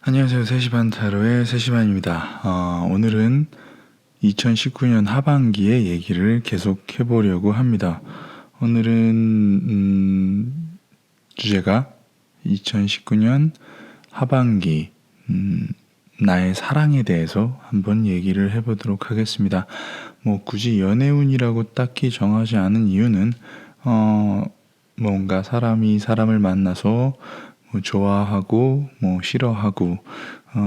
안녕하세요. 3시 반 타로의 3시 반입니다. 오늘은 2019년 하반기의 얘기를 계속 해보려고 합니다. 오늘은 주제가 2019년 하반기 나의 사랑에 대해서 한번 얘기를 해보도록 하겠습니다. 뭐 굳이 연애운이라고 딱히 정하지 않은 이유는 뭔가 사람이 사람을 만나서 뭐 좋아하고 뭐 싫어하고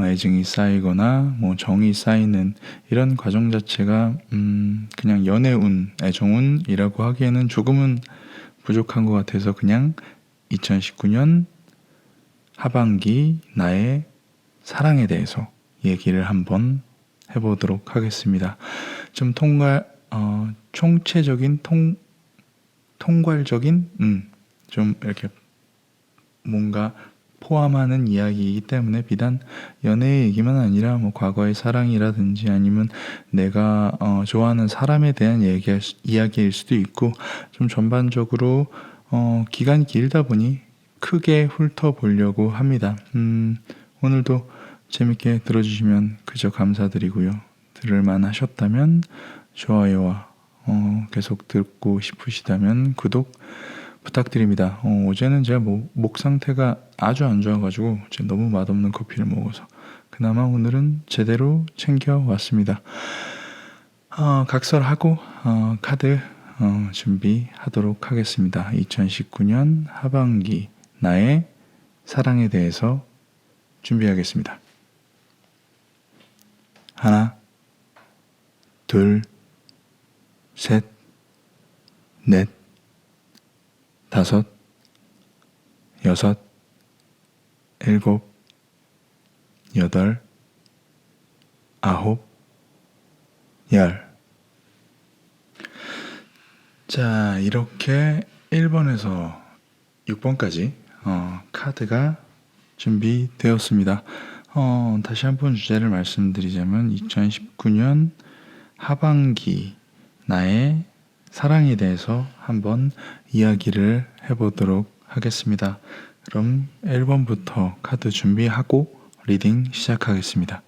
애증이 쌓이거나 뭐 정이 쌓이는 이런 과정 자체가 그냥 연애운, 애정운이라고 하기에는 조금은 부족한 것 같아서 그냥 2019년 하반기 나의 사랑에 대해서 얘기를 한번 해보도록 하겠습니다. 좀 총체적인 통괄적인 좀 이렇게 뭔가 포함하는 이야기이기 때문에 비단 연애 얘기만 아니라 뭐 과거의 사랑이라든지 아니면 내가 좋아하는 사람에 대한 이야기일 수도 있고 좀 전반적으로 기간이 길다 보니 크게 훑어보려고 합니다. 오늘도 재밌게 들어주시면 그저 감사드리고요. 들을만 하셨다면 좋아요와 계속 듣고 싶으시다면 구독 부탁드립니다. 어제는 제가 목 상태가 아주 안 좋아가지고 너무 맛없는 커피를 먹어서 그나마 오늘은 제대로 챙겨왔습니다. 각설하고 카드 준비하도록 하겠습니다. 2019년 하반기 나의 사랑에 대해서 준비하겠습니다. 하나, 둘, 셋, 넷, 다섯, 여섯, 일곱, 여덟, 아홉, 열. 자, 이렇게 1번에서 6번까지 카드가 준비되었습니다. 다시 한번 주제를 말씀드리자면 2019년 하반기 나의 사랑에 대해서 한번 이야기를 해보도록 하겠습니다. 그럼 1번부터 카드 준비하고 리딩 시작하겠습니다.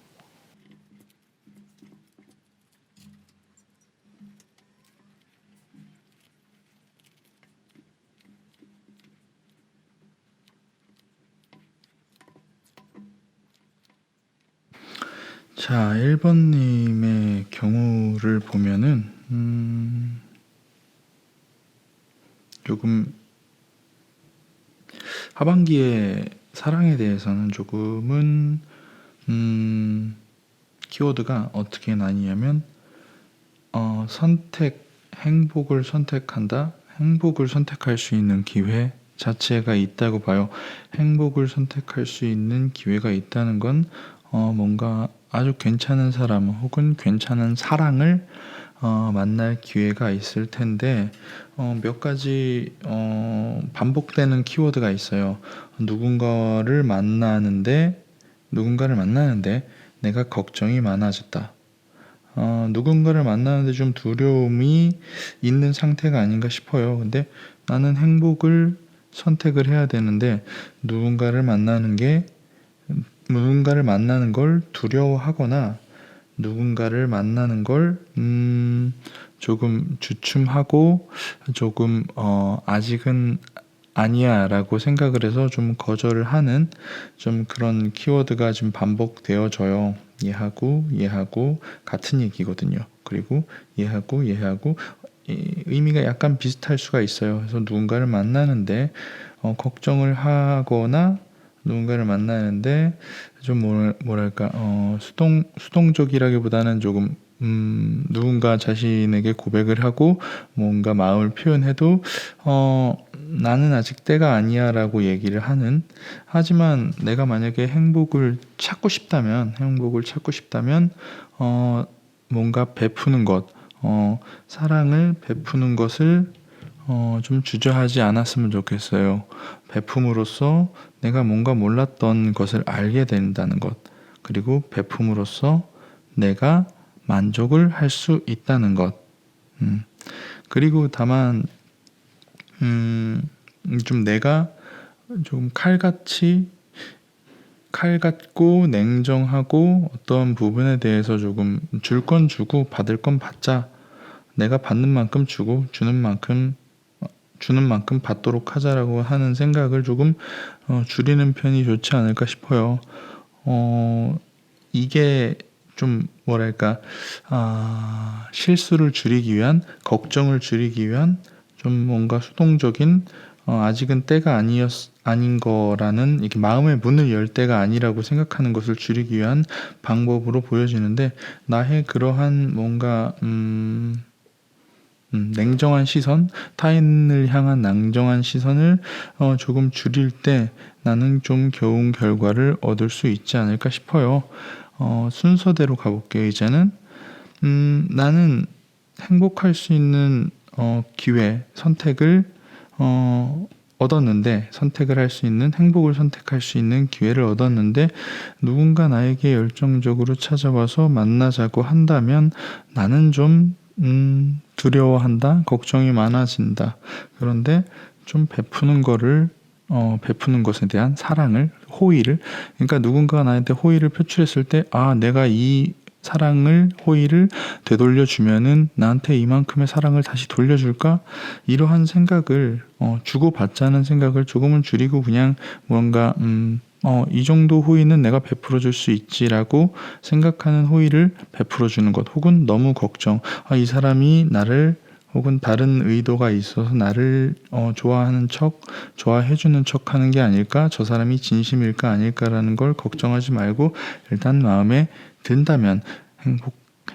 자, 1번님의 경우를 보면은 조금 하반기의 사랑에 대해서는 조금은 키워드가 어떻게 나뉘냐면 행복을 선택한다. 행복을 선택할 수 있는 기회 자체가 있다고 봐요. 행복을 선택할 수 있는 기회가 있다는 건 뭔가 아주 괜찮은 사람 혹은 괜찮은 사랑을 만날 기회가 있을 텐데 몇 가지 반복되는 키워드가 있어요. 누군가를 만나는데 내가 걱정이 많아졌다. 누군가를 만나는데 좀 두려움이 있는 상태가 아닌가 싶어요. 근데 나는 행복을 선택을 해야 되는데 누군가를 만나는 걸 두려워하거나 누군가를 만나는 걸 조금 주춤하고 조금 아직은 아니야 라고 생각을 해서 좀 거절을 하는 좀 그런 키워드가 좀 반복되어져요. 얘하고 같은 얘기거든요. 그리고 얘하고 의미가 약간 비슷할 수가 있어요. 그래서 누군가를 만나는데 걱정을 하거나 누군가를 만나는데 좀 뭐랄까 수동적이라기보다는 조금 누군가 자신에게 고백을 하고 뭔가 마음을 표현해도 나는 아직 때가 아니야 라고 얘기를 하는, 하지만 내가 만약에 행복을 찾고 싶다면 뭔가 베푸는 것, 사랑을 베푸는 것을 좀 주저하지 않았으면 좋겠어요. 베품으로써 내가 뭔가 몰랐던 것을 알게 된다는 것, 그리고 베품으로써 내가 만족을 할 수 있다는 것. 그리고 다만 좀 내가 좀 칼같고 냉정하고 어떤 부분에 대해서 조금 줄 건 주고 받을 건 받자. 내가 받는 만큼 주고 주는 만큼 받도록 하자라고 하는 생각을 조금 줄이는 편이 좋지 않을까 싶어요. 이게 좀 뭐랄까 실수를 줄이기 위한 걱정을 줄이기 위한 좀 뭔가 수동적인 아직은 때가 아닌 거라는 이렇게 마음의 문을 열 때가 아니라고 생각하는 것을 줄이기 위한 방법으로 보여지는데 나의 그러한 뭔가 냉정한 시선, 타인을 향한 냉정한 시선을 조금 줄일 때 나는 좀 좋은 결과를 얻을 수 있지 않을까 싶어요. 순서대로 가볼게요. 이제는 나는 행복할 수 있는 기회, 선택을 얻었는데 선택을 할 수 있는 행복을 선택할 수 있는 기회를 얻었는데 누군가 나에게 열정적으로 찾아와서 만나자고 한다면 나는 좀 두려워한다, 걱정이 많아진다. 그런데 좀 베푸는 것에 대한 사랑을, 호의를, 그러니까 누군가가 나한테 호의를 표출했을 때, 내가 이 사랑을, 호의를 되돌려 주면은 나한테 이만큼의 사랑을 다시 돌려줄까? 이러한 생각을, 주고받자는 생각을 조금은 줄이고 그냥 뭔가, 이 정도 호의는 내가 베풀어 줄 수 있지라고 생각하는 호의를 베풀어 주는 것. 혹은 너무 걱정, 이 사람이 나를 혹은 다른 의도가 있어서 나를 좋아하는 척, 좋아해 주는 척 하는 게 아닐까? 저 사람이 진심일까 아닐까라는 걸 걱정하지 말고 일단 마음에 든다면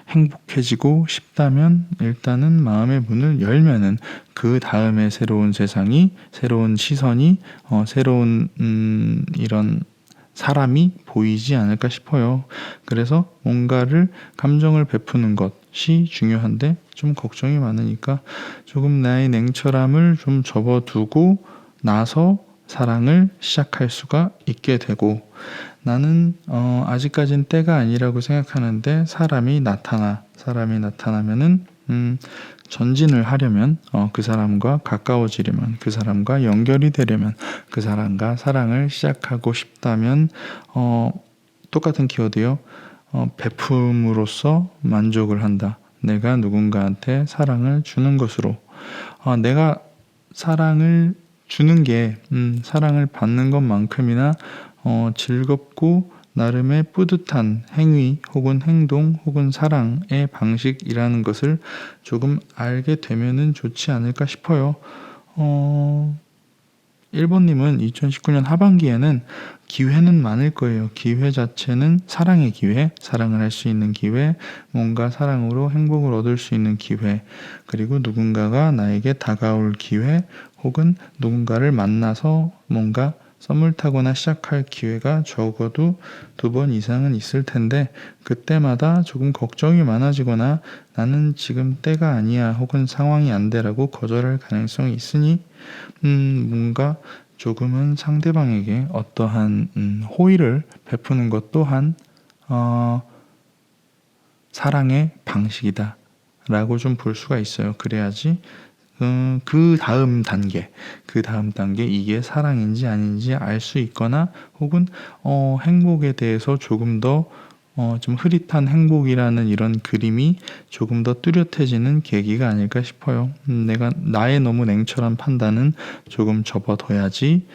행복해지고 싶다면 일단은 마음의 문을 열면은 그 다음에 새로운 세상이, 새로운 시선이, 새로운 이런 사람이 보이지 않을까 싶어요. 그래서 뭔가를 감정을 베푸는 것이 중요한데 좀 걱정이 많으니까 조금 나의 냉철함을 좀 접어두고 나서 사랑을 시작할 수가 있게 되고 나는 아직까진 때가 아니라고 생각하는데 사람이 나타나면은 전진을 하려면 그 사람과 가까워지려면 그 사람과 연결이 되려면 그 사람과 사랑을 시작하고 싶다면 똑같은 키워드요. 베품으로써 만족을 한다. 내가 누군가한테 사랑을 주는 것으로 내가 사랑을 주는 게 사랑을 받는 것만큼이나 즐겁고 나름의 뿌듯한 행위 혹은 행동 혹은 사랑의 방식이라는 것을 조금 알게 되면은 좋지 않을까 싶어요. 1번님은 2019년 하반기에는 기회는 많을 거예요. 기회 자체는 사랑의 기회, 사랑을 할 수 있는 기회, 뭔가 사랑으로 행복을 얻을 수 있는 기회, 그리고 누군가가 나에게 다가올 기회, 혹은 누군가를 만나서 뭔가 썸을 타거나 시작할 기회가 적어도 2번 이상은 있을 텐데 그때마다 조금 걱정이 많아지거나 나는 지금 때가 아니야 혹은 상황이 안 돼라고 거절할 가능성이 있으니 뭔가 조금은 상대방에게 어떠한 호의를 베푸는 것 또한 사랑의 방식이다 라고 좀 볼 수가 있어요. 그래야지 그 다음 단계 이게 사랑인지 아닌지 알 수 있거나 혹은 행복에 대해서 조금 더 좀 흐릿한 행복이라는 이런 그림이 조금 더 뚜렷해지는 계기가 아닐까 싶어요. 내가 나의 너무 냉철한 판단은 조금 접어둬야지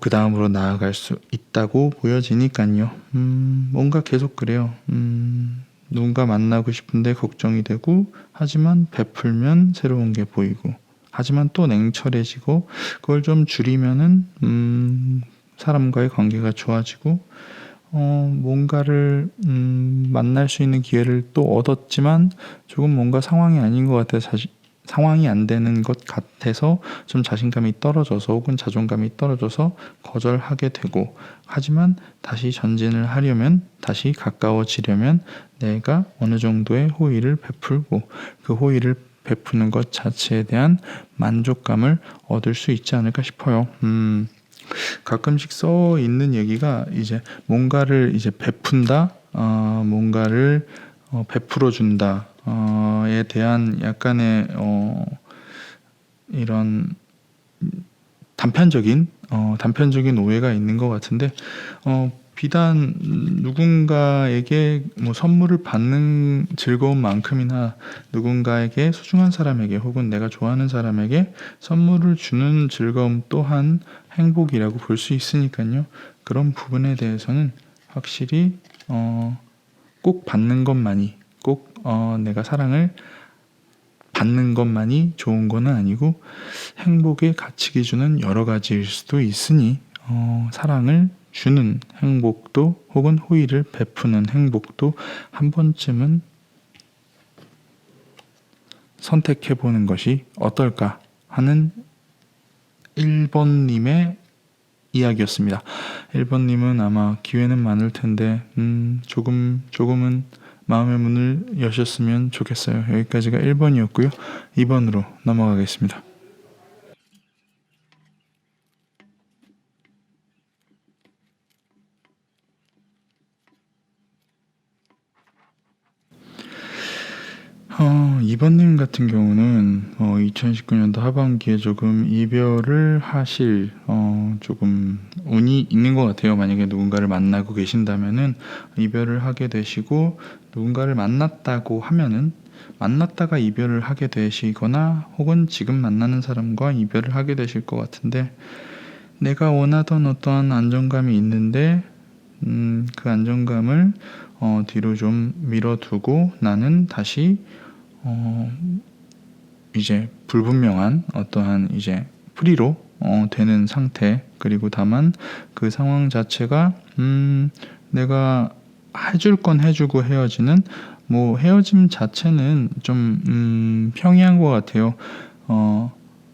그 다음으로 나아갈 수 있다고 보여지니까요. 뭔가 계속 그래요. 누군가 만나고 싶은데 걱정이 되고 하지만 베풀면 새로운 게 보이고 하지만 또 냉철해지고 그걸 좀 줄이면은 사람과의 관계가 좋아지고 뭔가를 만날 수 있는 기회를 또 얻었지만 조금 뭔가 상황이 아닌 것 같아서 상황이 안 되는 것 같아서 좀 자신감이 떨어져서 혹은 자존감이 떨어져서 거절하게 되고 하지만 다시 전진을 하려면 다시 가까워지려면 내가 어느 정도의 호의를 베풀고 그 호의를 베푸는 것 자체에 대한 만족감을 얻을 수 있지 않을까 싶어요. 가끔씩 써 있는 얘기가 이제 뭔가를 이제 베푼다, 뭔가를 베풀어 준다, 에 대한 약간의 이런 단편적인 오해가 있는 것 같은데, 비단 누군가에게 뭐 선물을 받는 즐거움만큼이나 누군가에게 소중한 사람에게 혹은 내가 좋아하는 사람에게 선물을 주는 즐거움 또한 행복이라고 볼 수 있으니까요. 그런 부분에 대해서는 확실히 꼭 받는 것만이 꼭 내가 사랑을 받는 것만이 좋은 거는 아니고 행복의 가치 기준은 여러 가지일 수도 있으니 사랑을 주는 행복도 혹은 호의를 베푸는 행복도 한 번쯤은 선택해 보는 것이 어떨까 하는 1번님의 이야기였습니다. 1번님은 아마 기회는 많을 텐데 조금은 마음의 문을 여셨으면 좋겠어요. 여기까지가 1번이었고요. 2번으로 넘어가겠습니다. 이번님 같은 경우는 2019년도 하반기에 조금 이별을 하실 조금 운이 있는 것 같아요. 만약에 누군가를 만나고 계신다면은 이별을 하게 되시고, 누군가를 만났다고 하면은 만났다가 이별을 하게 되시거나 혹은 지금 만나는 사람과 이별을 하게 되실 것 같은데, 내가 원하던 어떠한 안정감이 있는데 그 안정감을 뒤로 좀 밀어두고 나는 다시 이제 불분명한 어떠한 이제 프리로 되는 상태, 그리고 다만 그 상황 자체가 내가 해줄 건 해주고 헤어지는, 뭐 헤어짐 자체는 좀 평이한 것 같아요.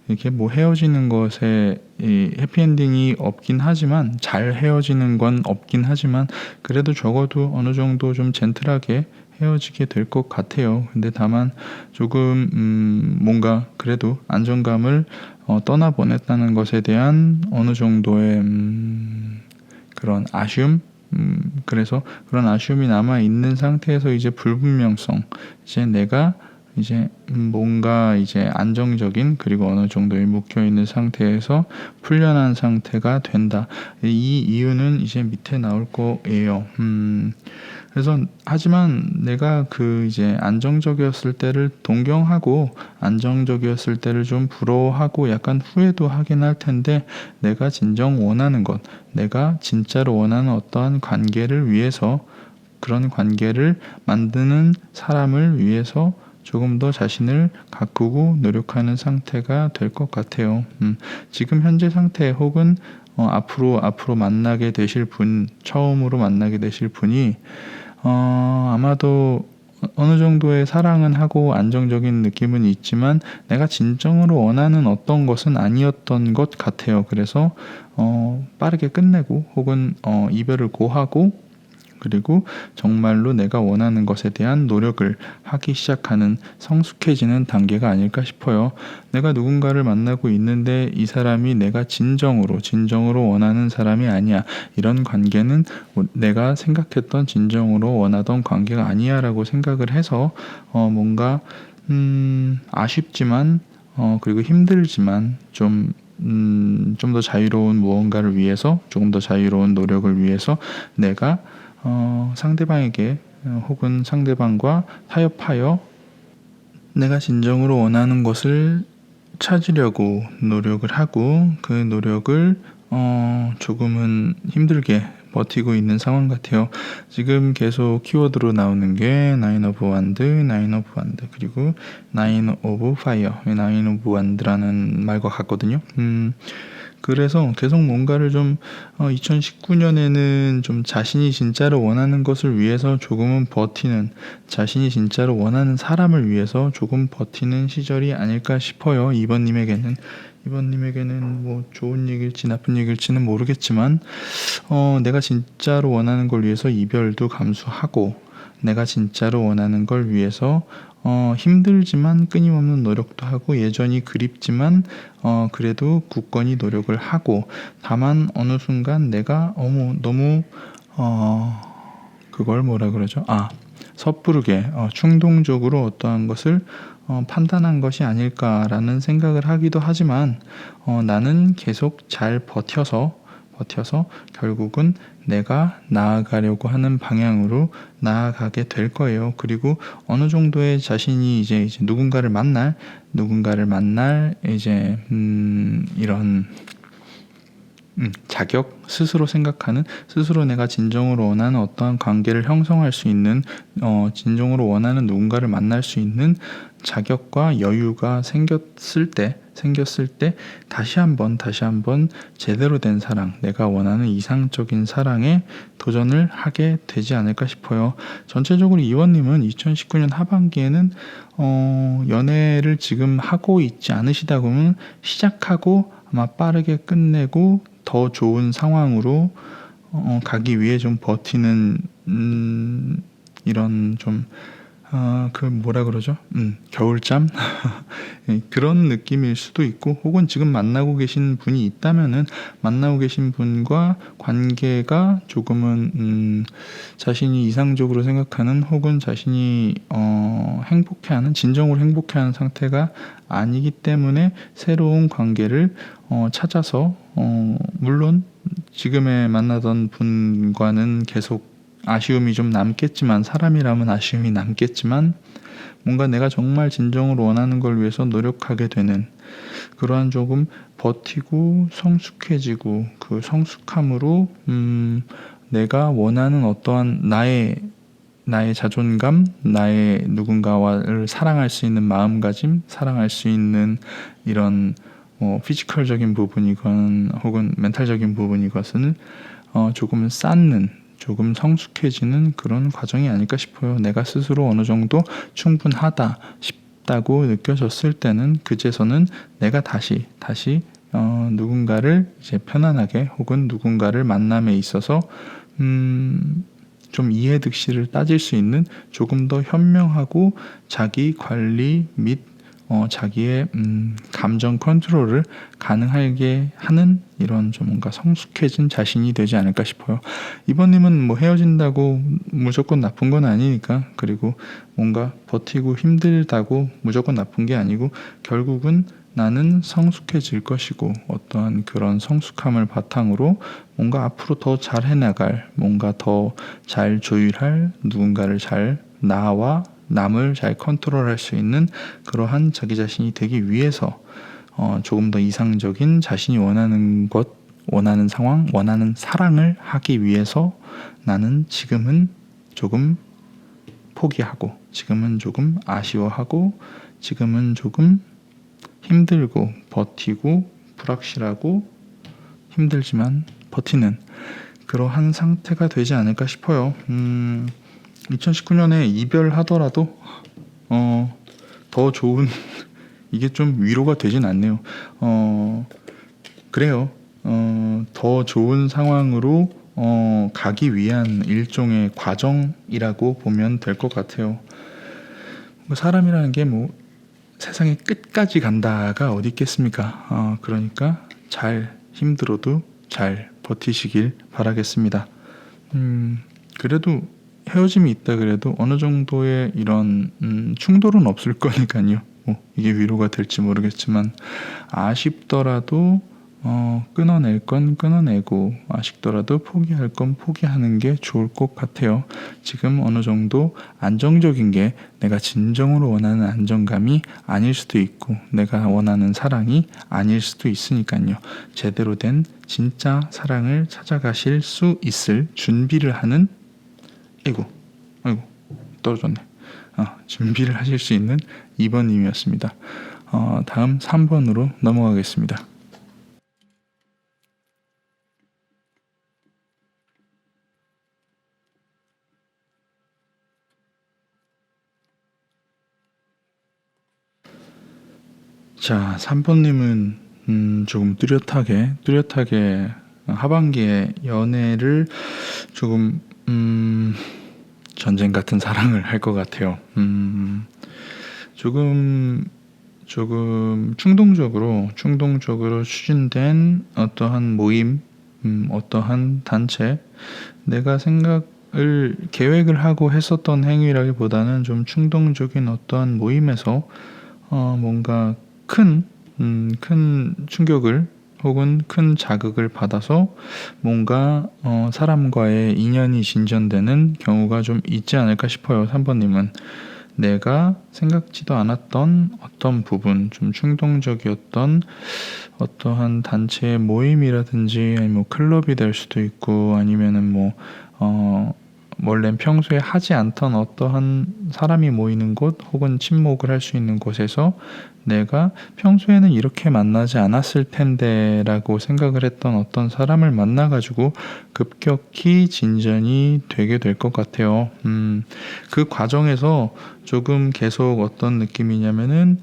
이렇게 뭐 헤어지는 것에 이 해피엔딩이 없긴 하지만, 잘 헤어지는 건 없긴 하지만 그래도 적어도 어느 정도 좀 젠틀하게 헤어지게 될 것 같아요. 근데 다만 조금 뭔가 그래도 안정감을 떠나보냈다는 것에 대한 어느 정도의 그런 아쉬움, 그래서 그런 아쉬움이 남아 있는 상태에서 이제 불분명성, 이제 내가 이제 뭔가 이제 안정적인 그리고 어느 정도에 묵혀 있는 상태에서 풀려난 상태가 된다. 이 이유는 이제 밑에 나올 거예요. 그래서 하지만 내가 그 이제 안정적이었을 때를 동경하고 안정적이었을 때를 좀 부러워하고 약간 후회도 하긴 할 텐데, 내가 진정 원하는 것, 내가 진짜로 원하는 어떠한 관계를 위해서, 그런 관계를 만드는 사람을 위해서 조금 더 자신을 가꾸고 노력하는 상태가 될 것 같아요. 지금 현재 상태 혹은 앞으로 만나게 되실 분, 처음으로 만나게 되실 분이 아마도 어느 정도의 사랑은 하고 안정적인 느낌은 있지만 내가 진정으로 원하는 어떤 것은 아니었던 것 같아요. 그래서 빠르게 끝내고 혹은 이별을 고하고, 그리고 정말로 내가 원하는 것에 대한 노력을 하기 시작하는, 성숙해지는 단계가 아닐까 싶어요. 내가 누군가를 만나고 있는데 이 사람이 내가 진정으로 원하는 사람이 아니야, 이런 관계는 내가 생각했던 진정으로 원하던 관계가 아니야 라고 생각을 해서 뭔가 아쉽지만 그리고 힘들지만 좀 더 자유로운 무언가를 위해서, 조금 더 자유로운 노력을 위해서 내가 상대방에게 혹은 상대방과 타협하여 내가 진정으로 원하는 것을 찾으려고 노력을 하고, 그 노력을 조금은 힘들게 버티고 있는 상황 같아요. 지금 계속 키워드로 나오는 게 나인 오브 완드, 그리고 나인 오브 파이어, 나인 오브 완드라는 말과 같거든요. 그래서 계속 뭔가를 좀 2019년에는 좀 자신이 진짜로 원하는 것을 위해서 조금은 버티는, 자신이 진짜로 원하는 사람을 위해서 조금 버티는 시절이 아닐까 싶어요. 이번님에게는 뭐 좋은 얘기일지 나쁜 얘기일지는 모르겠지만 내가 진짜로 원하는 걸 위해서 이별도 감수하고, 내가 진짜로 원하는 걸 위해서 힘들지만 끊임없는 노력도 하고, 여전히 그립지만 그래도 굳건히 노력을 하고, 다만 어느 순간 내가 너무 그걸 뭐라 그러죠? 섣부르게 충동적으로 어떠한 것을 판단한 것이 아닐까라는 생각을 하기도 하지만 나는 계속 잘 버텨서 결국은 내가 나아가려고 하는 방향으로 나아가게 될 거예요. 그리고 어느 정도의 자신이 이제 누군가를 만날 이제 이런 자격, 스스로 생각하는, 스스로 내가 진정으로 원하는 어떠한 관계를 형성할 수 있는, 진정으로 원하는 누군가를 만날 수 있는 자격과 여유가 생겼을 때 다시 한번 제대로 된 사랑, 내가 원하는 이상적인 사랑에 도전을 하게 되지 않을까 싶어요. 전체적으로 이원님은 2019년 하반기에는 연애를 지금 하고 있지 않으시다 보면 시작하고 아마 빠르게 끝내고 더 좋은 상황으로 가기 위해 좀 버티는 이런 좀 겨울잠 그런 느낌일 수도 있고, 혹은 지금 만나고 계신 분이 있다면은 만나고 계신 분과 관계가 조금은 자신이 이상적으로 생각하는, 혹은 자신이 행복해하는, 진정으로 행복해하는 상태가 아니기 때문에 새로운 관계를 찾아서 물론 지금에 만나던 분과는 계속 아쉬움이 좀 남겠지만, 사람이라면 아쉬움이 남겠지만, 뭔가 내가 정말 진정으로 원하는 걸 위해서 노력하게 되는 그러한, 조금 버티고 성숙해지고, 그 성숙함으로 내가 원하는 어떠한 나의 자존감, 나의 누군가를 사랑할 수 있는 마음가짐, 사랑할 수 있는 이런 피지컬적인 부분이건 혹은 멘탈적인 부분이것은 조금 쌓는, 조금 성숙해지는 그런 과정이 아닐까 싶어요. 내가 스스로 어느 정도 충분하다 싶다고 느껴졌을 때는 그제서는 내가 다시 누군가를 이제 편안하게, 혹은 누군가를 만남에 있어서 좀 이해득실을 따질 수 있는, 조금 더 현명하고 자기 관리 및 자기의 감정 컨트롤을 가능하게 하는 이런 좀 뭔가 성숙해진 자신이 되지 않을까 싶어요. 이번님은 뭐 헤어진다고 무조건 나쁜 건 아니니까, 그리고 뭔가 버티고 힘들다고 무조건 나쁜 게 아니고, 결국은 나는 성숙해질 것이고, 어떠한 그런 성숙함을 바탕으로 뭔가 앞으로 더 잘 해나갈, 뭔가 더 잘 조율할, 누군가를 잘, 나와 남을 잘 컨트롤할 수 있는 그러한 자기 자신이 되기 위해서 조금 더 이상적인, 자신이 원하는 것, 원하는 상황, 원하는 사랑을 하기 위해서 나는 지금은 조금 포기하고, 지금은 조금 아쉬워하고, 지금은 조금 힘들고 버티고 불확실하고 힘들지만 버티는 그러한 상태가 되지 않을까 싶어요. 2019년에 이별하더라도 더 좋은 이게 좀 위로가 되진 않네요. 그래요. 더 좋은 상황으로 가기 위한 일종의 과정이라고 보면 될 것 같아요. 사람이라는 게 뭐 세상의 끝까지 간다가 어디 있겠습니까? 그러니까 잘, 힘들어도 잘 버티시길 바라겠습니다. 그래도 헤어짐이 있다 그래도 어느 정도의 이런 충돌은 없을 거니까요. 이게 위로가 될지 모르겠지만, 아쉽더라도 끊어낼 건 끊어내고, 아쉽더라도 포기할 건 포기하는 게 좋을 것 같아요. 지금 어느 정도 안정적인 게 내가 진정으로 원하는 안정감이 아닐 수도 있고, 내가 원하는 사랑이 아닐 수도 있으니까요. 제대로 된 진짜 사랑을 찾아가실 수 있을 준비를 하는, 아이고 떨어졌네. 준비를 하실 수 있는 2번님이었습니다. 다음 3번으로 넘어가겠습니다. 자, 3번님은 조금 뚜렷하게 하반기에 연애를 조금 전쟁 같은 사랑을 할 것 같아요. 조금 충동적으로 추진된 어떠한 모임, 어떠한 단체, 내가 계획을 하고 했었던 행위라기보다는 좀 충동적인 어떠한 모임에서 뭔가 큰 충격을 혹은 큰 자극을 받아서 뭔가 사람과의 인연이 진전되는 경우가 좀 있지 않을까 싶어요. 3번님은 내가 생각지도 않았던 어떤 부분, 좀 충동적이었던 어떠한 단체의 모임이라든지 아니면 뭐 클럽이 될 수도 있고 아니면은 원래 평소에 하지 않던 어떠한 사람이 모이는 곳 혹은 친목을 할 수 있는 곳에서 내가 평소에는 이렇게 만나지 않았을 텐데 라고 생각을 했던 어떤 사람을 만나가지고 급격히 진전이 되게 될 것 같아요. 그 과정에서 조금 계속 어떤 느낌이냐면은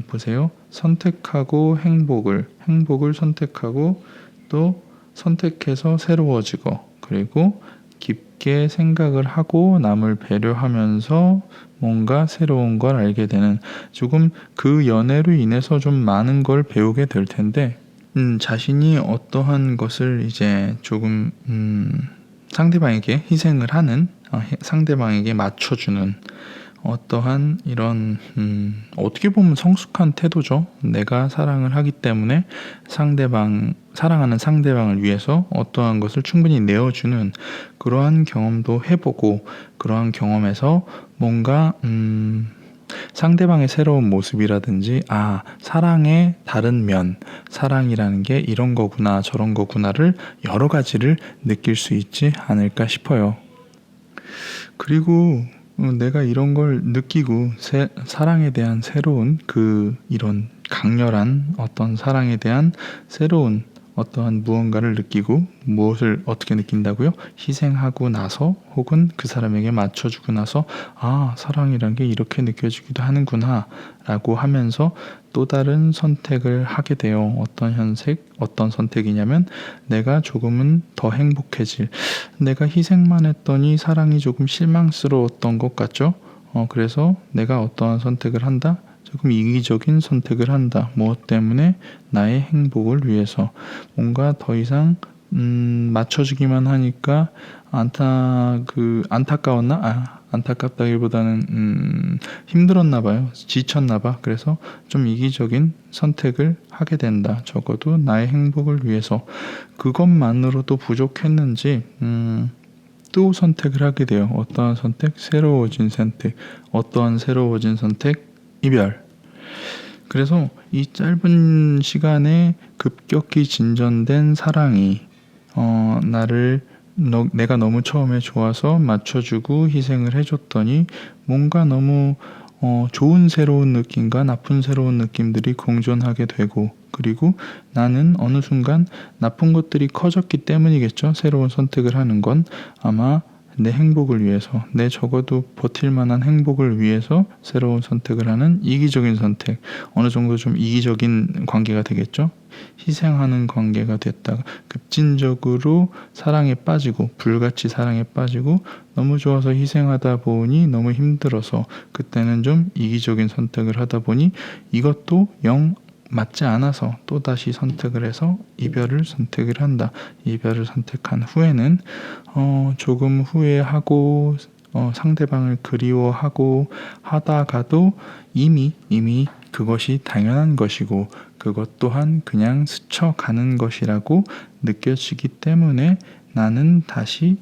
보세요. 선택하고 행복을 선택하고 또 선택해서 새로워지고 그리고 깊게 생각을 하고 남을 배려하면서 뭔가 새로운 걸 알게 되는 조금 그 연애로 인해서 좀 많은 걸 배우게 될 텐데 자신이 어떠한 것을 이제 조금 상대방에게 희생을 하는 상대방에게 맞춰주는 어떠한 이런 어떻게 보면 성숙한 태도죠. 내가 사랑을 하기 때문에 사랑하는 상대방을 위해서 어떠한 것을 충분히 내어주는 그러한 경험도 해보고 그러한 경험에서 뭔가 상대방의 새로운 모습이라든지 사랑의 다른 면, 사랑이라는 게 이런 거구나 저런 거구나를 여러 가지를 느낄 수 있지 않을까 싶어요. 그리고 내가 이런 걸 느끼고 사랑에 대한 새로운 이런 강렬한 어떤 사랑에 대한 새로운 어떠한 무언가를 느끼고 무엇을 어떻게 느낀다고요? 희생하고 나서 혹은 그 사람에게 맞춰주고 나서 사랑이란 게 이렇게 느껴지기도 하는구나 라고 하면서 또 다른 선택을 하게 돼요. 어떤 선택이냐면 내가 조금은 더 행복해질 내가 희생만 했더니 사랑이 조금 실망스러웠던 것 같죠? 그래서 내가 어떠한 선택을 한다? 조금 이기적인 선택을 한다. 무엇 때문에? 나의 행복을 위해서. 뭔가 더 이상 맞춰주기만 하니까 안타까웠나? 안타깝다기보다는 힘들었나 봐요. 지쳤나 봐. 그래서 좀 이기적인 선택을 하게 된다. 적어도 나의 행복을 위해서. 그것만으로도 부족했는지 또 선택을 하게 돼요. 어떠한 선택? 새로워진 선택. 어떠한 새로워진 선택? 이별. 그래서 이 짧은 시간에 급격히 진전된 사랑이 내가 너무 처음에 좋아서 맞춰주고 희생을 해줬더니 뭔가 너무 좋은 새로운 느낌과 나쁜 새로운 느낌들이 공존하게 되고 그리고 나는 어느 순간 나쁜 것들이 커졌기 때문이겠죠. 새로운 선택을 하는 건 아마 내 행복을 위해서 내 적어도 버틸 만한 행복을 위해서 새로운 선택을 하는 이기적인 선택 어느 정도 좀 이기적인 관계가 되겠죠. 희생하는 관계가 됐다가 급진적으로 사랑에 빠지고 불같이 사랑에 빠지고 너무 좋아서 희생하다 보니 너무 힘들어서 그때는 좀 이기적인 선택을 하다 보니 이것도 영 맞지 않아서 또다시 선택을 해서 이별을 선택을 한다. 이별을 선택한 후에는 조금 후회하고 상대방을 그리워하고 하다가도 이미 그것이 당연한 것이고 그것 또한 그냥 스쳐가는 것이라고 느껴지기 때문에 나는 다시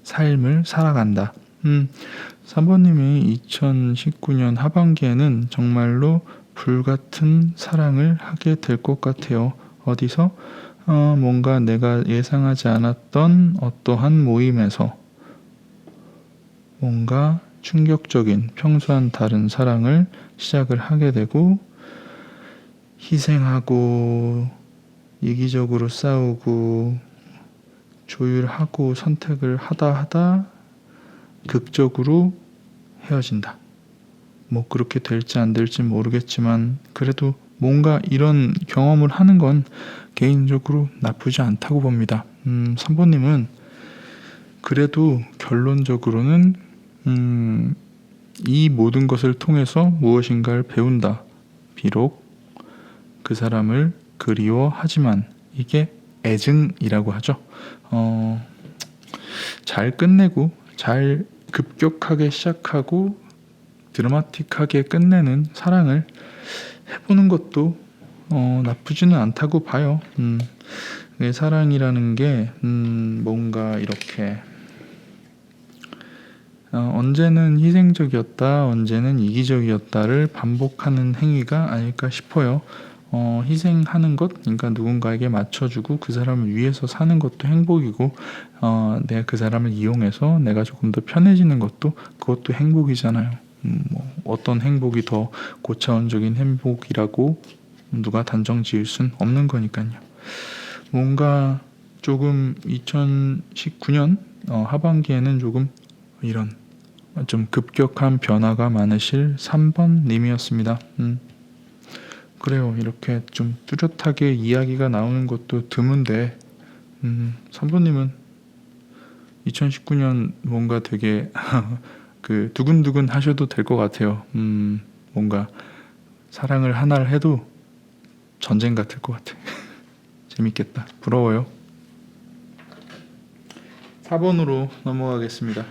삶을 살아간다. 3번님이 2019년 하반기에는 정말로 불같은 사랑을 하게 될 것 같아요. 어디서? 뭔가 내가 예상하지 않았던 어떠한 모임에서 뭔가 충격적인 평소와는 다른 사랑을 시작을 하게 되고 희생하고 이기적으로 싸우고 조율하고 선택을 하다 극적으로 헤어진다. 그렇게 될지 안 될지 모르겠지만 그래도 뭔가 이런 경험을 하는 건 개인적으로 나쁘지 않다고 봅니다. 3번님은 그래도 결론적으로는 이 모든 것을 통해서 무엇인가를 배운다. 비록 그 사람을 그리워하지만 이게 애증이라고 하죠. 잘 끝내고 잘 급격하게 시작하고 드라마틱하게 끝내는 사랑을 해보는 것도 나쁘지는 않다고 봐요. 사랑이라는 게 뭔가 이렇게 언제는 희생적이었다, 언제는 이기적이었다를 반복하는 행위가 아닐까 싶어요. 희생하는 것, 그러니까 누군가에게 맞춰주고 그 사람을 위해서 사는 것도 행복이고, 내가 그 사람을 이용해서 내가 조금 더 편해지는 것도 그것도 행복이잖아요. 뭐 어떤 행복이 더 고차원적인 행복이라고 누가 단정 지을 순 없는 거니까요. 뭔가 조금 2019년 하반기에는 조금 이런 좀 급격한 변화가 많으실 3번 님이었습니다. 그래요. 이렇게 좀 뚜렷하게 이야기가 나오는 것도 드문데 3번 님은 2019년 뭔가 되게 그 두근두근 하셔도 될 것 같아요. 뭔가 사랑을 하나를 해도 전쟁 같을 것 같아. 재밌겠다. 부러워요. 4번으로 넘어가겠습니다.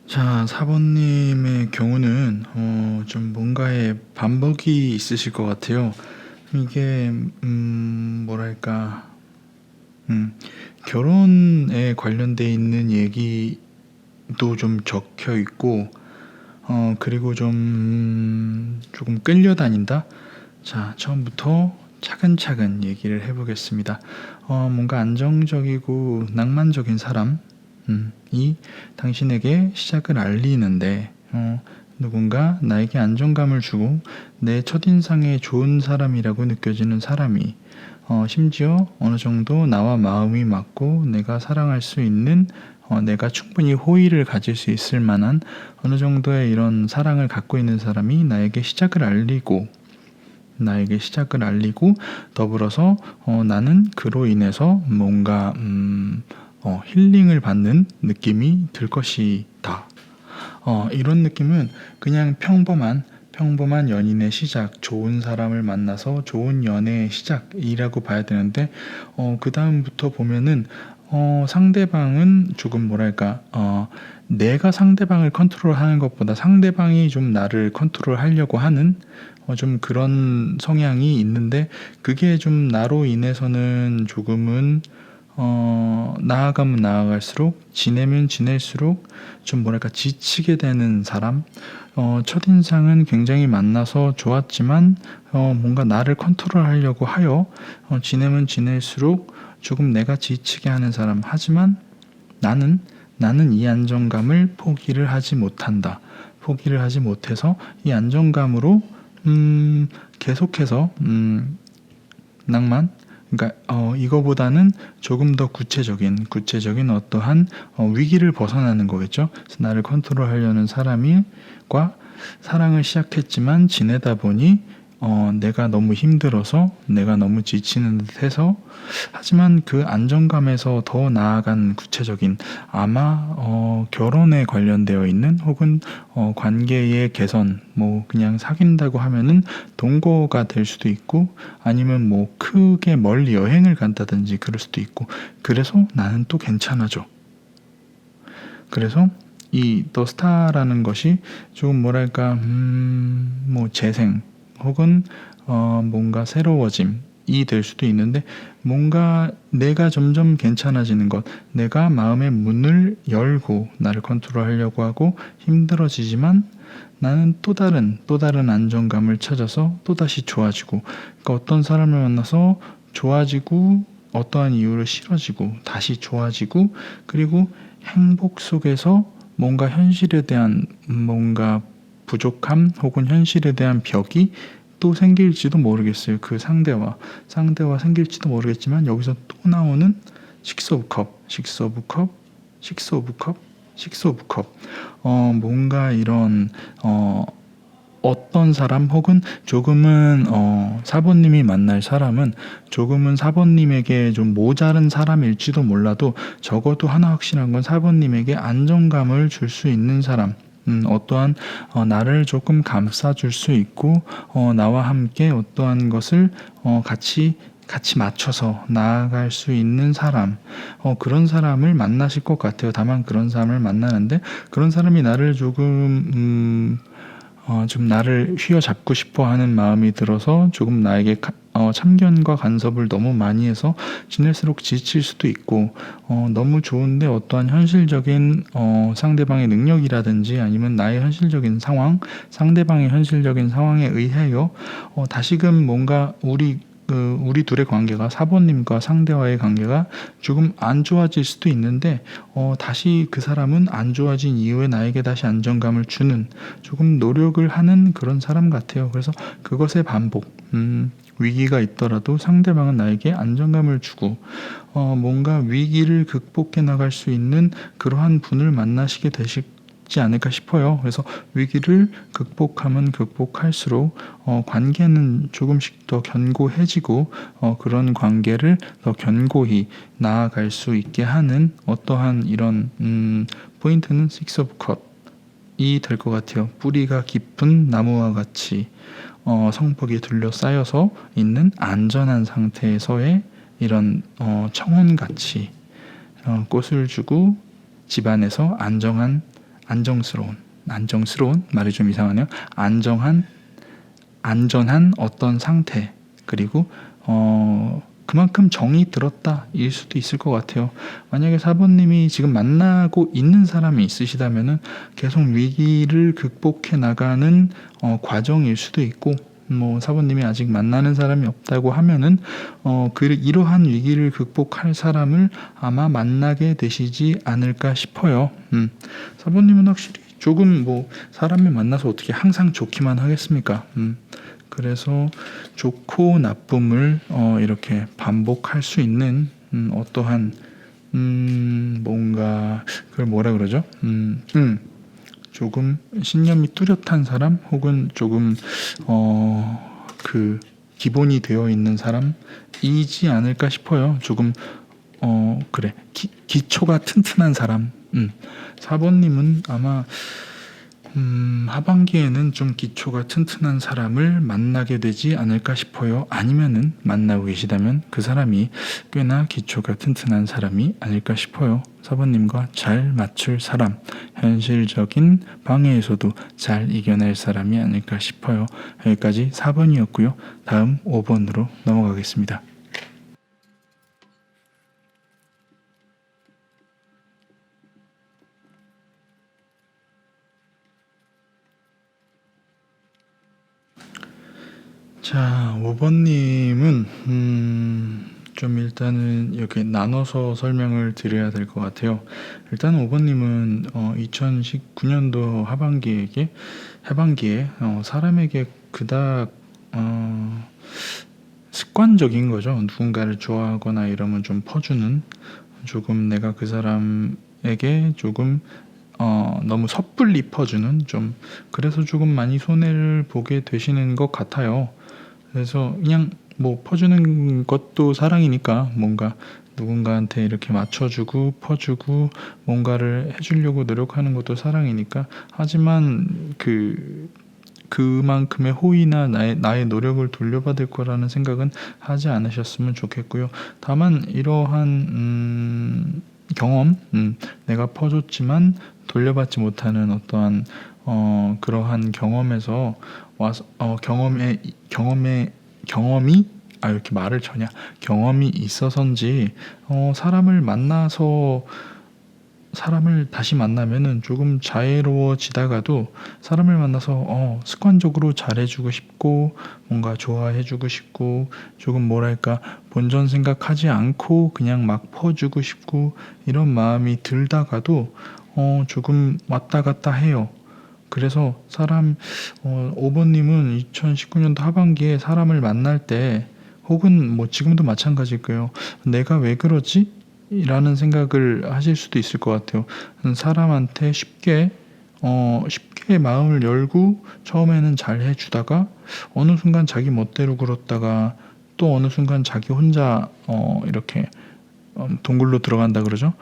자, 4번님의 경우는 좀 뭔가의 반복이 있으실 것 같아요. 이게 뭐랄까 결혼에 관련돼 있는 얘기도 좀 적혀 있고 그리고 좀 조금 끌려다닌다. 자, 처음부터 차근차근 얘기를 해보겠습니다. 뭔가 안정적이고 낭만적인 사람 이 당신에게 시작을 알리는데 누군가 나에게 안정감을 주고 내 첫인상에 좋은 사람이라고 느껴지는 사람이 심지어 어느 정도 나와 마음이 맞고 내가 사랑할 수 있는 내가 충분히 호의를 가질 수 있을 만한 어느 정도의 이런 사랑을 갖고 있는 사람이 나에게 시작을 알리고 더불어서 나는 그로 인해서 뭔가 힐링을 받는 느낌이 들 것이다. 이런 느낌은 그냥 평범한 연인의 시작, 좋은 사람을 만나서 좋은 연애의 시작이라고 봐야 되는데 그 다음부터 보면은 상대방은 조금 뭐랄까 내가 상대방을 컨트롤하는 것보다 상대방이 좀 나를 컨트롤하려고 하는 좀 그런 성향이 있는데 그게 좀 나로 인해서는 조금은 나아가면 나아갈수록 지내면 지낼수록 좀 뭐랄까 지치게 되는 사람. 첫인상은 굉장히 만나서 좋았지만 뭔가 나를 컨트롤하려고 하여 지내면 지낼수록 조금 내가 지치게 하는 사람. 하지만 나는 이 안정감을 포기를 하지 못한다. 포기를 하지 못해서 이 안정감으로 계속해서 낭만, 그러니까 이거보다는 조금 더 구체적인 어떠한 위기를 벗어나는 거겠죠. 그래서 나를 컨트롤하려는 사람과 사랑을 시작했지만 지내다 보니 내가 너무 힘들어서 내가 너무 지치는 듯해서 하지만 그 안정감에서 더 나아간 구체적인 아마 결혼에 관련되어 있는 혹은 관계의 개선 뭐 그냥 사귄다고 하면은 동거가 될 수도 있고 아니면 뭐 크게 멀리 여행을 간다든지 그럴 수도 있고 그래서 나는 또 괜찮아져. 그래서 이 더 스타라는 것이 좀 뭐랄까 뭐 재생 혹은 뭔가 새로워짐이 될 수도 있는데 뭔가 내가 점점 괜찮아지는 것, 내가 마음의 문을 열고 나를 컨트롤하려고 하고 힘들어지지만 나는 또 다른 안정감을 찾아서 또다시 좋아지고 그러니까 어떤 사람을 만나서 좋아지고 어떠한 이유로 싫어지고 다시 좋아지고 그리고 행복 속에서 뭔가 현실에 대한 뭔가 부족함 혹은 현실에 대한 벽이 또 생길지도 모르겠어요. 그 상대와 생길지도 모르겠지만 여기서 또 나오는 식스 오브 컵 뭔가 이런 어떤 사람 혹은 조금은 사번님이 만날 사람은 조금은 사번님에게 좀 모자른 사람일지도 몰라도 적어도 하나 확실한 건 사번님에게 안정감을 줄 수 있는 사람 어떠한 나를 조금 감싸줄 수 있고 나와 함께 어떠한 것을 같이 맞춰서 나아갈 수 있는 사람, 그런 사람을 만나실 것 같아요. 다만 그런 사람을 만나는데 그런 사람이 나를 좀 나를 휘어잡고 싶어 하는 마음이 들어서 조금 나에게 참견과 간섭을 너무 많이 해서 지낼수록 지칠 수도 있고, 너무 좋은데 어떠한 현실적인 상대방의 능력이라든지 아니면 나의 현실적인 상황, 상대방의 현실적인 상황에 의하여 다시금 뭔가 우리 둘의 관계가, 사모님과 상대와의 관계가 조금 안 좋아질 수도 있는데 다시 그 사람은 안 좋아진 이후에 나에게 다시 안정감을 주는, 조금 노력을 하는 그런 사람 같아요. 그래서 그것의 반복. 위기가 있더라도 상대방은 나에게 안정감을 주고 뭔가 위기를 극복해 나갈 수 있는 그러한 분을 만나시게 되시지 않을까 싶어요. 그래서 위기를 극복하면 극복할수록 관계는 조금씩 더 견고해지고 그런 관계를 더 견고히 나아갈 수 있게 하는 어떠한 이런 포인트는 Six of Cup이 될 것 같아요. 뿌리가 깊은 나무와 같이 성벽이 둘러싸여서 있는 안전한 상태에서의 이런 청혼같이 꽃을 주고 집안에서 안정스러운 말이 좀 이상하네요. 안전한 어떤 상태, 그리고 그만큼 정이 들었다일 수도 있을 것 같아요. 만약에 사부님이 지금 만나고 있는 사람이 있으시다면은 계속 위기를 극복해 나가는 과정일 수도 있고, 사부님이 아직 만나는 사람이 없다고 하면은 이러한 위기를 극복할 사람을 아마 만나게 되시지 않을까 싶어요. 사부님은 확실히 조금 사람을 만나서 어떻게 항상 좋기만 하겠습니까? 그래서 좋고 나쁨을 이렇게 반복할 수 있는 어떠한 뭔가 그걸 뭐라 그러죠? 조금 신념이 뚜렷한 사람, 혹은 조금 그 기본이 되어 있는 사람이지 않을까 싶어요. 조금 그래, 기초가 튼튼한 사람. 사번님은 아마 하반기에는 좀 기초가 튼튼한 사람을 만나게 되지 않을까 싶어요. 아니면은 만나고 계시다면 그 사람이 꽤나 기초가 튼튼한 사람이 아닐까 싶어요. 사번님과 잘 맞출 사람, 현실적인 방해에서도 잘 이겨낼 사람이 아닐까 싶어요. 여기까지 4번이었고요. 다음 5번으로 넘어가겠습니다. 자, 5번님은 좀 일단은 이렇게 나눠서 설명을 드려야 될 것 같아요. 일단 5번님은 2019년도 하반기에 사람에게 그닥 습관적인 거죠. 누군가를 좋아하거나 이러면 좀 퍼주는, 조금 내가 그 사람에게 조금 너무 섣불리 퍼주는, 좀 그래서 조금 많이 손해를 보게 되시는 것 같아요. 그래서 그냥 퍼주는 것도 사랑이니까, 뭔가 누군가한테 이렇게 맞춰주고 퍼주고 뭔가를 해주려고 노력하는 것도 사랑이니까, 하지만 그만큼의 호의나 나의 노력을 돌려받을 거라는 생각은 하지 않으셨으면 좋겠고요. 다만 이러한 경험, 내가 퍼줬지만 돌려받지 못하는 어떠한 그러한 경험에서 와서 경험이 이렇게 말을 쳐냐, 경험이 있어서인지 사람을 다시 만나면은 조금 자애로워지다가도 사람을 만나서 습관적으로 잘해주고 싶고 뭔가 좋아해주고 싶고, 조금 뭐랄까 본전 생각하지 않고 그냥 막 퍼주고 싶고 이런 마음이 들다가도 조금 왔다 갔다 해요. 그래서 5번님은 2019년도 하반기에 사람을 만날 때, 혹은 지금도 마찬가지일 거예요. 내가 왜 그러지? 라는 생각을 하실 수도 있을 것 같아요. 사람한테 쉽게 마음을 열고 처음에는 잘 해주다가 어느 순간 자기 멋대로 굴었다가, 또 어느 순간 자기 혼자 이렇게 동굴로 들어간다 그러죠.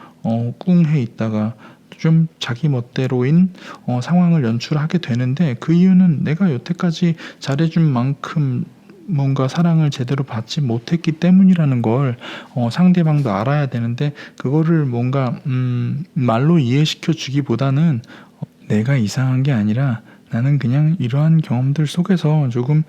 꿍해 있다가 좀 자기 멋대로인 상황을 연출하게 되는데, 그 이유는 내가 여태까지 잘해준 만큼 뭔가 사랑을 제대로 받지 못했기 때문이라는 걸 상대방도 알아야 되는데, 그거를 뭔가 말로 이해시켜 주기보다는 내가 이상한 게 아니라 나는 그냥 이러한 경험들 속에서 조금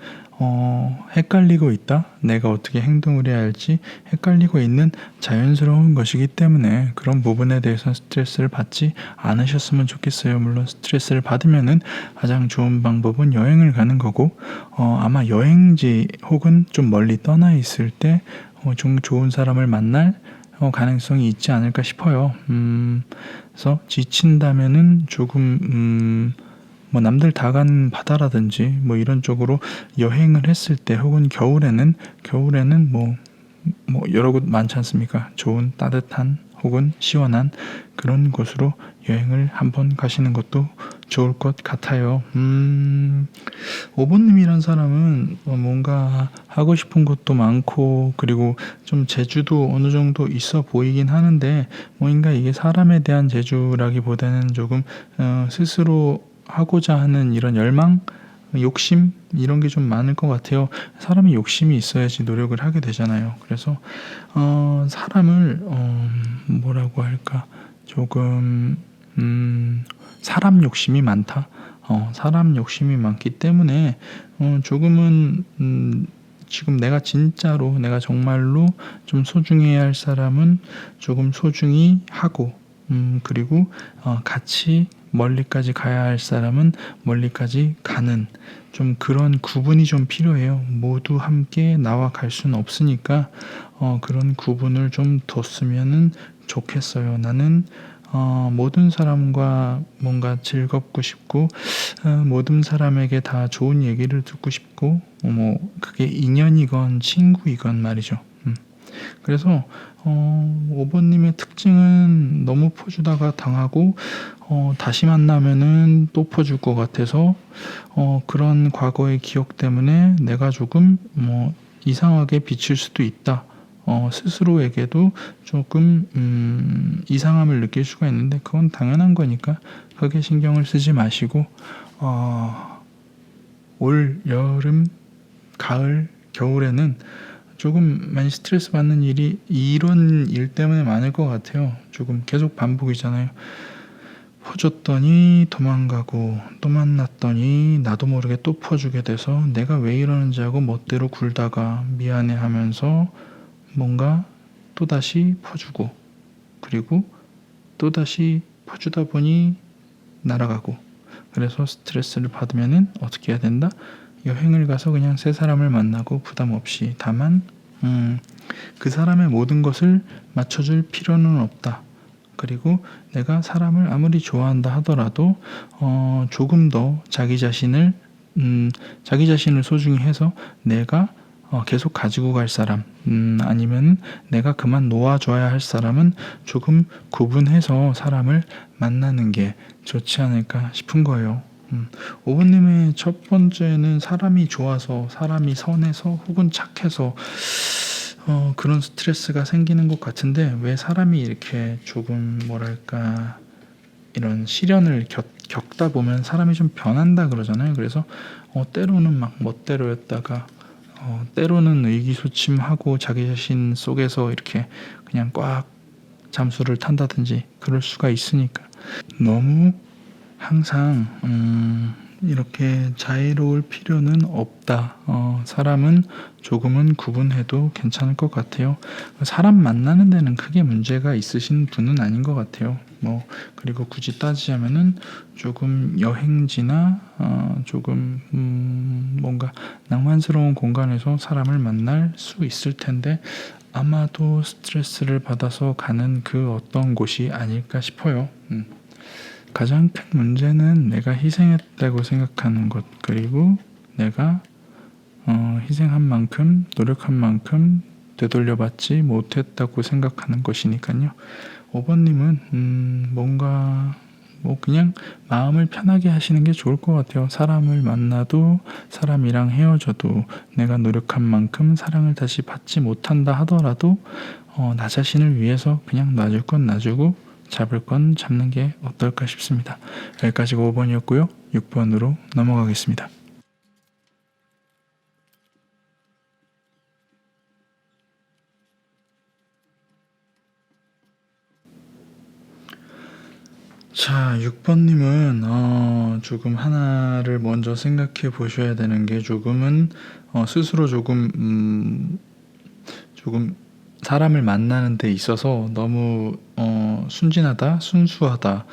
헷갈리고 있다. 내가 어떻게 행동을 해야 할지 헷갈리고 있는 자연스러운 것이기 때문에 그런 부분에 대해서 스트레스를 받지 않으셨으면 좋겠어요. 물론 스트레스를 받으면은 가장 좋은 방법은 여행을 가는 거고, 아마 여행지 혹은 좀 멀리 떠나 있을 때 좀 좋은 사람을 만날 가능성이 있지 않을까 싶어요. 그래서 지친다면은 조금 뭐 남들 다 간 바다라든지 뭐 이런 쪽으로 여행을 했을 때, 혹은 겨울에는 뭐 여러 곳 많지 않습니까? 좋은 따뜻한 혹은 시원한 그런 곳으로 여행을 한번 가시는 것도 좋을 것 같아요. 5번님이란 사람은 뭔가 하고 싶은 것도 많고, 그리고 좀 재주도 어느 정도 있어 보이긴 하는데, 뭔가 이게 사람에 대한 재주라기보다는 조금 스스로 하고자 하는 이런 열망, 욕심, 이런 게 좀 많을 것 같아요. 사람이 욕심이 있어야지 노력을 하게 되잖아요. 그래서 사람을 뭐라고 할까, 조금 사람 욕심이 많다. 사람 욕심이 많기 때문에 조금은 지금 내가 정말로 좀 소중해야 할 사람은 조금 소중히 하고, 그리고 같이 멀리까지 가야 할 사람은 멀리까지 가는, 좀 그런 구분이 좀 필요해요. 모두 함께 나와 갈 수는 없으니까 그런 구분을 좀 뒀으면은 좋겠어요. 나는 모든 사람과 뭔가 즐겁고 싶고, 모든 사람에게 다 좋은 얘기를 듣고 싶고, 뭐 그게 인연이건 친구이건 말이죠. 그래서 5번님의 특징은 너무 퍼주다가 당하고, 다시 만나면은 또 퍼줄 것 같아서 그런 과거의 기억 때문에 내가 조금 이상하게 비칠 수도 있다. 스스로에게도 조금 이상함을 느낄 수가 있는데, 그건 당연한 거니까 크게 신경을 쓰지 마시고, 올 여름, 가을, 겨울에는 조금 많이 스트레스 받는 일이 이런 일 때문에 많을 것 같아요. 조금 계속 반복이잖아요. 퍼줬더니 도망가고, 또 만났더니 나도 모르게 또 퍼주게 돼서 내가 왜 이러는지 하고 멋대로 굴다가 미안해 하면서 뭔가 또다시 퍼주고, 그리고 또다시 퍼주다 보니 날아가고. 그래서 스트레스를 받으면은 어떻게 해야 된다? 여행을 가서 그냥 새 사람을 만나고 부담 없이, 다만 그 사람의 모든 것을 맞춰줄 필요는 없다. 그리고 내가 사람을 아무리 좋아한다 하더라도 조금 더 자기 자신을 소중히 해서 내가 계속 가지고 갈 사람, 아니면 내가 그만 놓아줘야 할 사람은 조금 구분해서 사람을 만나는 게 좋지 않을까 싶은 거예요. 5번님의 첫 번째는 사람이 좋아서, 사람이 선해서 혹은 착해서 그런 스트레스가 생기는 것 같은데, 왜 사람이 이렇게 조금 뭐랄까, 이런 시련을 겪다 보면 사람이 좀 변한다 그러잖아요. 그래서 때로는 막 멋대로였다가 때로는 의기소침하고 자기 자신 속에서 이렇게 그냥 꽉 잠수를 탄다든지 그럴 수가 있으니까, 너무 항상 이렇게 자유로울 필요는 없다. 사람은 조금은 구분해도 괜찮을 것 같아요. 사람 만나는 데는 크게 문제가 있으신 분은 아닌 것 같아요. 그리고 굳이 따지자면은 조금 여행지나 조금 뭔가 낭만스러운 공간에서 사람을 만날 수 있을 텐데, 아마도 스트레스를 받아서 가는 그 어떤 곳이 아닐까 싶어요. 가장 큰 문제는 내가 희생했다고 생각하는 것, 그리고 내가 희생한 만큼, 노력한 만큼 되돌려받지 못했다고 생각하는 것이니까요. 5번님은 뭔가 그냥 마음을 편하게 하시는 게 좋을 것 같아요. 사람을 만나도, 사람이랑 헤어져도 내가 노력한 만큼 사랑을 다시 받지 못한다 하더라도 나 자신을 위해서 그냥 놔줄 건 놔주고, 잡을 건 잡는 게 어떨까 싶습니다. 여기까지가 5번이었고요. 6번으로 넘어가겠습니다. 자, 6번님은 조금 하나를 먼저 생각해 보셔야 되는 게 조금은 스스로 조금 사람을 만나는 데 있어서 너무 순진하다, 순수하다,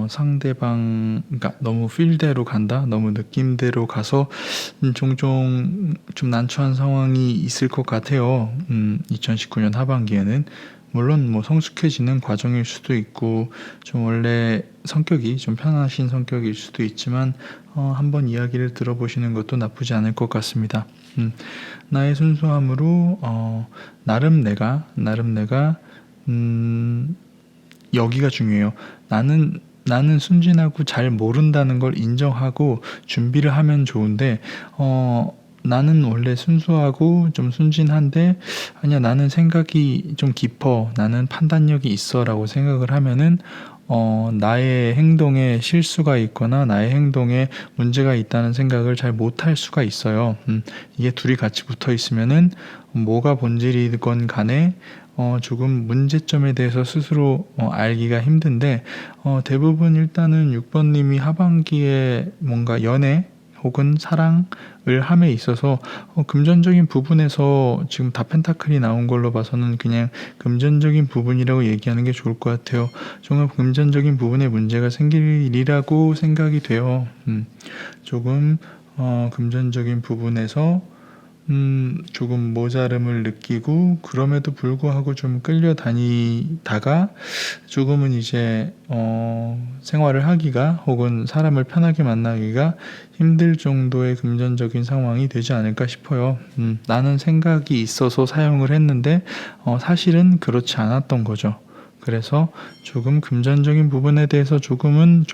상대방, 그러니까 너무 필대로 간다, 너무 느낌대로 가서 종종 좀 난처한 상황이 있을 것 같아요. 2019년 하반기에는. 물론 뭐 성숙해지는 과정일 수도 있고 좀 원래 성격이 좀 편하신 성격일 수도 있지만 한번 이야기를 들어보시는 것도 나쁘지 않을 것 같습니다. 나의 순수함으로 나름 내가 여기가 중요해요. 나는 순진하고 잘 모른다는 걸 인정하고 준비를 하면 좋은데 나는 원래 순수하고 좀 순진한데 아니야 나는 생각이 좀 깊어 나는 판단력이 있어 라고 생각을 하면은 나의 행동에 실수가 있거나 나의 행동에 문제가 있다는 생각을 잘 못할 수가 있어요. 이게 둘이 같이 붙어 있으면은 뭐가 본질이건 간에 조금 문제점에 대해서 스스로 알기가 힘든데 대부분 일단은 6번님이 하반기에 뭔가 연애 혹은 사랑을 함에 있어서 금전적인 부분에서 지금 다펜타클이 나온 걸로 봐서는 그냥 금전적인 부분이라고 얘기하는 게 좋을 것 같아요. 정말 금전적인 부분에 문제가 생길 일이라고 생각이 돼요. 조금 금전적인 부분에서 조금 모자름을 느끼고 그럼에도 불구하고 좀 끌려다니다가 조금은 이제 생활을 하기가 혹은 사람을 편하게 만나기가 힘들 정도의 금전적인 상황이 되지 않을까 싶어요. 나는 생각이 있어서 사용을 했는데 사실은 그렇지 않았던 거죠. 그래서 조금 금전적인 부분에 대해서 조금은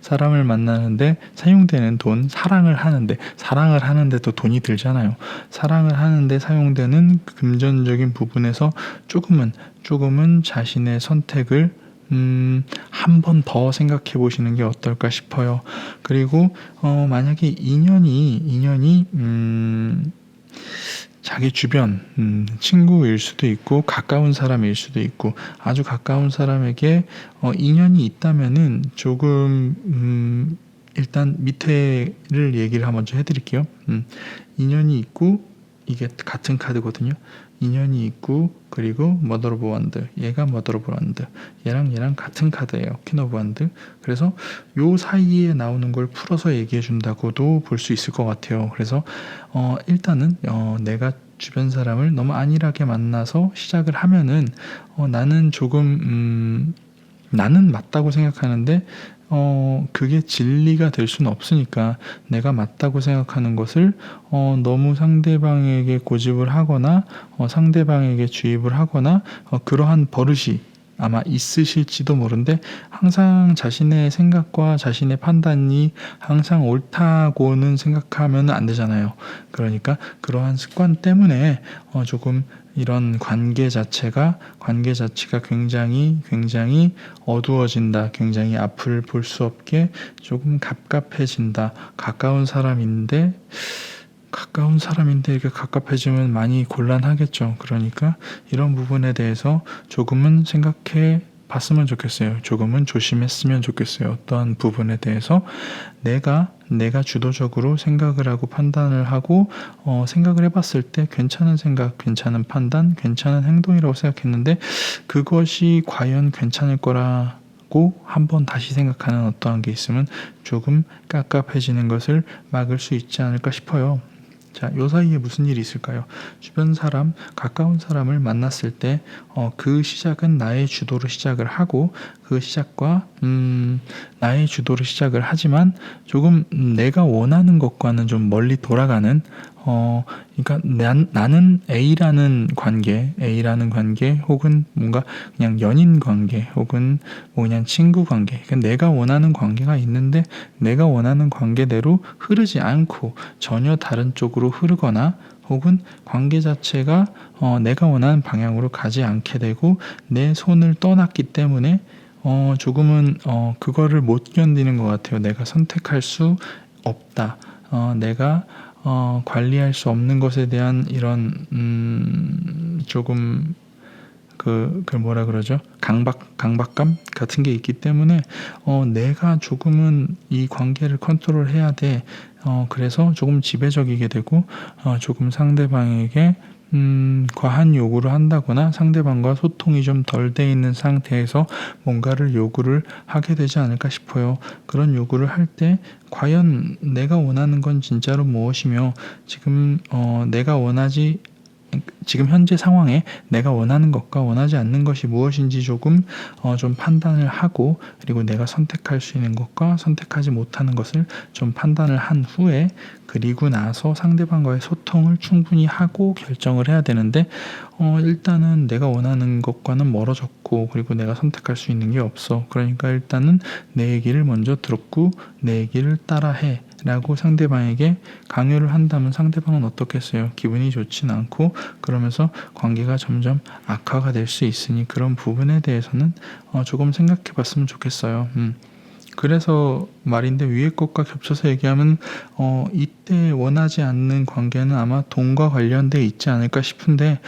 사람을 만나는데 사용되는 돈, 사랑을 하는데 또 돈이 들잖아요. 사랑을 하는데 사용되는 금전적인 부분에서 조금은 자신의 선택을 한 번 더 생각해 보시는 게 어떨까 싶어요. 그리고 만약에 인연이 자기 주변 친구일 수도 있고 가까운 사람일 수도 있고 아주 가까운 사람에게 인연이 있다면은 조금 일단 밑에를 얘기를 한번 좀 해드릴게요. 인연이 있고 이게 같은 카드거든요. 인연이 있고 그리고 머더 오브 원드 얘가 머더 오브 원드 얘랑 같은 카드예요. 퀸 오브 원드. 그래서 요 사이에 나오는 걸 풀어서 얘기해 준다고도 볼 수 있을 것 같아요. 그래서 일단은 내가 주변 사람을 너무 안일하게 만나서 시작을 하면은 나는 조금 나는 맞다고 생각하는데 그게 진리가 될 수는 없으니까 내가 맞다고 생각하는 것을 너무 상대방에게 고집을 하거나 상대방에게 주입을 하거나 그러한 버릇이 아마 있으실지도 모르는데 항상 자신의 생각과 자신의 판단이 항상 옳다고는 생각하면 안 되잖아요. 그러니까 그러한 습관 때문에 조금 이런 관계 자체가 굉장히 어두워진다. 굉장히 앞을 볼 수 없게 조금 갑갑해진다. 가까운 사람인데 이렇게 갑갑해지면 많이 곤란하겠죠. 그러니까 이런 부분에 대해서 조금은 생각해 봤으면 좋겠어요. 조금은 조심했으면 좋겠어요. 어떠한 부분에 대해서 내가 주도적으로 생각을 하고 판단을 하고 생각을 해봤을 때 괜찮은 생각, 괜찮은 판단, 괜찮은 행동이라고 생각했는데 그것이 과연 괜찮을 거라고 한번 다시 생각하는 어떠한 게 있으면 조금 깝깝해지는 것을 막을 수 있지 않을까 싶어요. 자, 요 사이에 무슨 일이 있을까요? 주변 사람, 가까운 사람을 만났을 때 그 시작은 나의 주도로 시작을 하고 그 시작과 나의 주도로 시작을 하지만 조금 내가 원하는 것과는 좀 멀리 돌아가는 그러니까 나는 A라는 관계 혹은 뭔가 그냥 연인 관계 혹은 뭐 그냥 친구 관계, 그러니까 내가 원하는 관계가 있는데 내가 원하는 관계대로 흐르지 않고 전혀 다른 쪽으로 흐르거나 혹은 관계 자체가 내가 원하는 방향으로 가지 않게 되고 내 손을 떠났기 때문에 조금은 그거를 못 견디는 것 같아요. 내가 선택할 수 없다. 내가 관리할 수 없는 것에 대한 이런 조금 그 뭐라 그러죠? 강박감 같은 게 있기 때문에 내가 조금은 이 관계를 컨트롤해야 돼. 그래서 조금 지배적이게 되고 조금 상대방에게 과한 요구를 한다거나 상대방과 소통이 좀 덜 돼 있는 상태에서 뭔가를 요구를 하게 되지 않을까 싶어요. 그런 요구를 할 때 과연 내가 원하는 건 진짜로 무엇이며 지금 현재 상황에 내가 원하는 것과 원하지 않는 것이 무엇인지 조금 좀 판단을 하고, 그리고 내가 선택할 수 있는 것과 선택하지 못하는 것을 좀 판단을 한 후에, 그리고 나서 상대방과의 소통을 충분히 하고 결정을 해야 되는데 일단은 내가 원하는 것과는 멀어졌고, 그리고 내가 선택할 수 있는 게 없어. 그러니까 일단은 내 얘기를 먼저 들었고 내 얘기를 따라해 라고 상대방에게 강요를 한다면 상대방은 어떻겠어요? 기분이 좋진 않고, 그러면서 관계가 점점 악화가 될 수 있으니 그런 부분에 대해서는 조금 생각해 봤으면 좋겠어요. 그래서 말인데, 위에 것과 겹쳐서 얘기하면 이때 원하지 않는 관계는 아마 돈과 관련돼 있지 않을까 싶은데,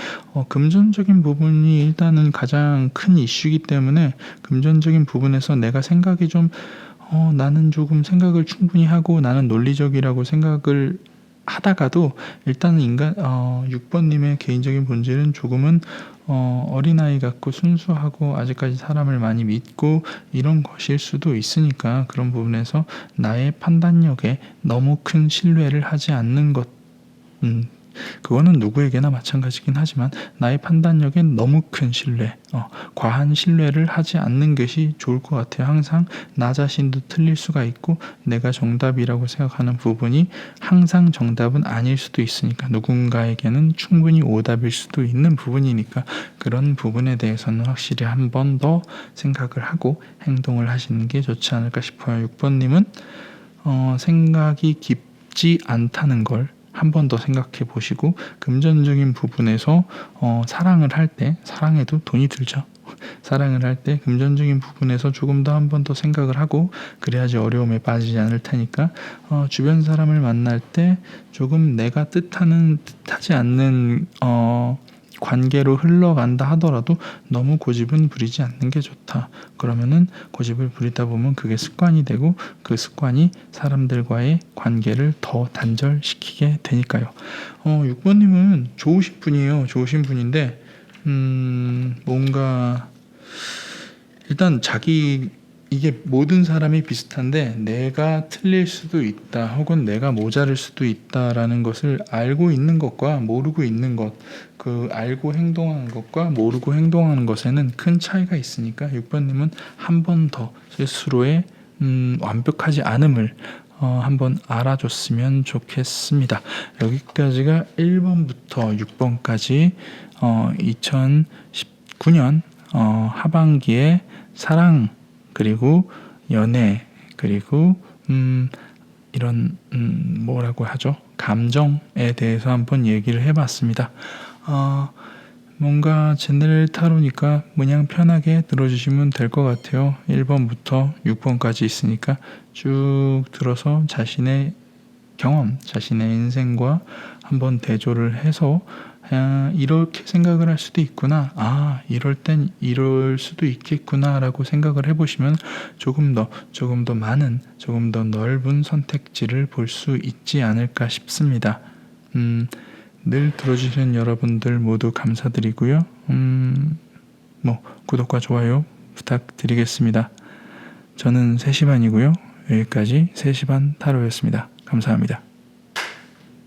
금전적인 부분이 일단은 가장 큰 이슈이기 때문에 금전적인 부분에서 내가 생각이 좀 나는 조금 생각을 충분히 하고 나는 논리적이라고 생각을 하다가도, 일단은 6번님의 개인적인 본질은 조금은 어린아이 같고 순수하고 아직까지 사람을 많이 믿고 이런 것일 수도 있으니까, 그런 부분에서 나의 판단력에 너무 큰 신뢰를 하지 않는 것, 그거는 누구에게나 마찬가지긴 하지만 나의 판단력에 너무 큰 신뢰, 과한 신뢰를 하지 않는 것이 좋을 것 같아요. 항상 나 자신도 틀릴 수가 있고 내가 정답이라고 생각하는 부분이 항상 정답은 아닐 수도 있으니까, 누군가에게는 충분히 오답일 수도 있는 부분이니까, 그런 부분에 대해서는 확실히 한 번 더 생각을 하고 행동을 하시는 게 좋지 않을까 싶어요. 6번님은 생각이 깊지 않다는 걸 한 번 더 생각해 보시고, 금전적인 부분에서 사랑을 할 때, 사랑해도 돈이 들죠. 사랑을 할 때 금전적인 부분에서 조금 더 한 번 더 생각을 하고, 그래야지 어려움에 빠지지 않을 테니까 주변 사람을 만날 때 조금 내가 뜻하지 않는 관계로 흘러간다 하더라도 너무 고집은 부리지 않는 게 좋다. 그러면은 고집을 부리다 보면 그게 습관이 되고, 그 습관이 사람들과의 관계를 더 단절시키게 되니까요. 6번님은 좋으신 분이에요. 좋으신 분인데 뭔가 일단 이게 모든 사람이 비슷한데 내가 틀릴 수도 있다 혹은 내가 모자랄 수도 있다라는 것을 알고 있는 것과 모르고 있는 것, 그 알고 행동하는 것과 모르고 행동하는 것에는 큰 차이가 있으니까 6번님은 한 번 더 스스로의 완벽하지 않음을 한번 알아줬으면 좋겠습니다. 여기까지가 1번부터 6번까지 2019년 하반기에 사랑, 그리고 연애, 그리고 이런 뭐라고 하죠? 감정에 대해서 한번 얘기를 해봤습니다. 뭔가 제네럴 타로니까 그냥 편하게 들어주시면 될 것 같아요. 1번부터 6번까지 있으니까 쭉 들어서 자신의 경험, 자신의 인생과 한번 대조를 해서 이렇게 생각을 할 수도 있구나, 이럴 땐 이럴 수도 있겠구나 라고 생각을 해보시면 조금 더 많은, 조금 더 넓은 선택지를 볼 수 있지 않을까 싶습니다. 늘 들어주신 여러분들 모두 감사드리고요. 구독과 좋아요 부탁드리겠습니다. 저는 3시 반이고요. 여기까지 3시 반 타로였습니다. 감사합니다.